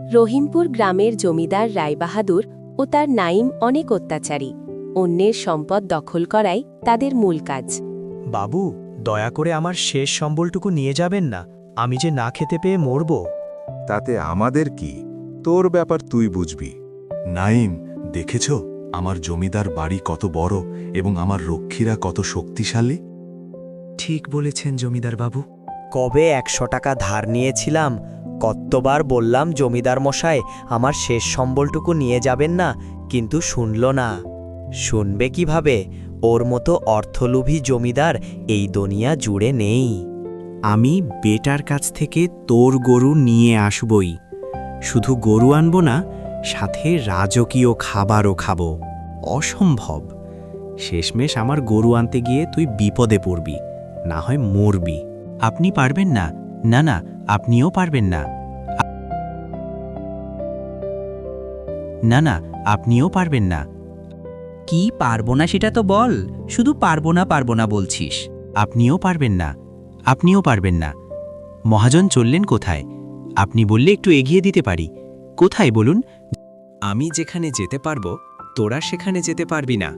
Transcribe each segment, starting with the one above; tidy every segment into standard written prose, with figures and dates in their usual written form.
রহিমপুর গ্রামের জমিদার রায়বাহাদুর ও তার নাইম অনেক অত্যাচারী। অন্যের সম্পদ দখল করাই তাদের মূল কাজ। বাবু, দয়া করে আমার শেষ সম্বলটুকু নিয়ে যাবেন না, আমি যে না খেতে পেয়ে মরব। তাতে আমাদের কি? তোর ব্যাপার তুই বুঝবি। নাইম, দেখেছ আমার জমিদার বাড়ি কত বড় এবং আমার রক্ষীরা কত শক্তিশালী? ঠিক বলেছেন জমিদার বাবু। কবে 100 টাকা ধার নিয়েছিলাম, কতবার বললাম জমিদার মশাই আমার শেষ সম্বলটুকু নিয়ে যাবেন না, কিন্তু শুনল না। শুনবে কিভাবে? ওর মতো অর্থলোভী জমিদার এই দুনিয়া জুড়ে নেই। আমি বেটার কাছ থেকে তোর গরু নিয়ে আসবই। শুধু গরু আনব না, সাথে রাজকীয় খাবারও খাবো। অসম্ভব। শেষমেশ আমার গরু আনতে গিয়ে তুই বিপদে পড়বি, না হয় মরবি। আপনি পারবেন না? না না, আপনিও পারবেন না। না না, আপনিও পারবেন না। কি পারবো না সেটা তো বল, শুধু পারবো না বলছিস। আপনিও পারবেন না, আপনিও পারবেন না। মহাজন চললেন কোথায়? আপনি বললে একটু এগিয়ে দিতে পারি। কোথায় বলুন? আমি যেখানে যেতে পারবো তোরা সেখানে যেতে পারবি না।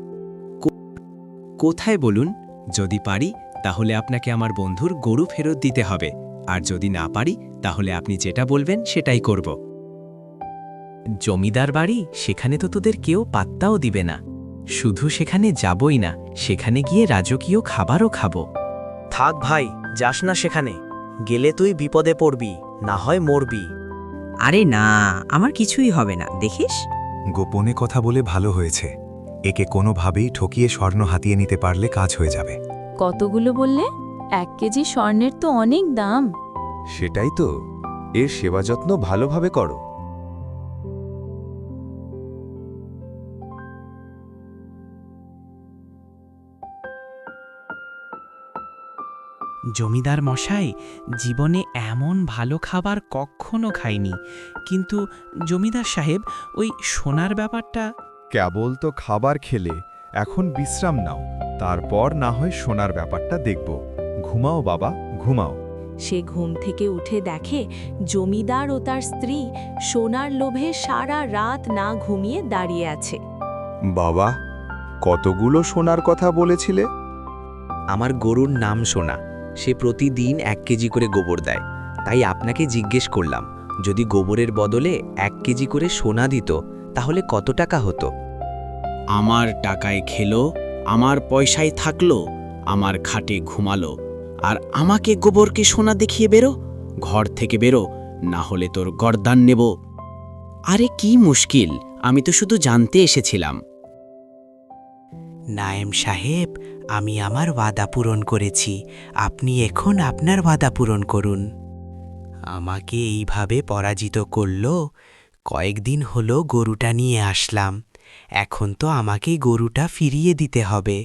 কোথায় বলুন? যদি পারি তাহলে আপনাকে আমার বন্ধুর গরু ফেরত দিতে হবে, আর যদি না পারি তাহলে আপনি যেটা বলবেন সেটাই করব। জমিদার বাড়ি, সেখানে তো তোদের কেউ পাত্তাও দিবে না। শুধু সেখানে যাবই না, সেখানে গিয়ে রাজকীয় খাবারও খাবো। থাক ভাই, যাস না সেখানে। গেলে তুই বিপদে পড়বি, না হয় মরবি। আরে না, আমার কিছুই হবে না, দেখিস। গোপনে কথা বলে ভালো হয়েছে। একে কোনোভাবেই ঠকিয়ে স্বর্ণ হাতিয়ে নিতে পারলে কাজ হয়ে যাবে। কতগুলো বললে? 1 কেজি স্বর্ণের তো অনেক দাম। সেটাই তো, এর সেবা যত্ন ভালোভাবে করো। জমিদার মশাই, জীবনে এমন ভালো খাবার কখনো খাইনি। কিন্তু জমিদার সাহেব, ওই সোনার ব্যাপারটা। কেবল তো খাবার খেলে, এখন বিশ্রাম নাও, তারপর না হয় সোনার ব্যাপারটা দেখব। ঘুমাও বাবা, ঘুমাও। সে ঘুম থেকে উঠে দেখে জমিদার ও তার স্ত্রী সোনার লোভে সারা রাত না ঘুমিয়ে দাঁড়িয়ে আছে। বাবা, কতগুলো সোনার কথা বলেছিলে? আমার গরুর নাম সোনা, সে প্রতিদিন 1 কেজি করে গোবর দেয়। তাই আপনাকে জিজ্ঞেস করলাম, যদি গোবরের বদলে 1 কেজি করে সোনা দিত তাহলে কত টাকা হতো? আমার টাকায় খেলো, আমার পয়সায় থাকলো, আমার খাটে ঘুমালো, আর আমাকে গোবরকে সোনা দেখিয়ে বেরো, ঘর থেকে বেরো, না হলে তোর গর্দান নেব। আরে কি মুশকিল, আমি তো শুধু জানতে এসেছিলাম। নায়েম সাহেব, আমি আমার ওয়াদা পূরণ করেছি। আপনি এখন আপনার ওয়াদা পূরণ করুন। আমাকে এইভাবে পরাজিত করল। কয়েকদিন হলো গরুটা নিয়ে আসলাম, এখন তো আমাকেই গরুটা ফিরিয়ে দিতে হবে।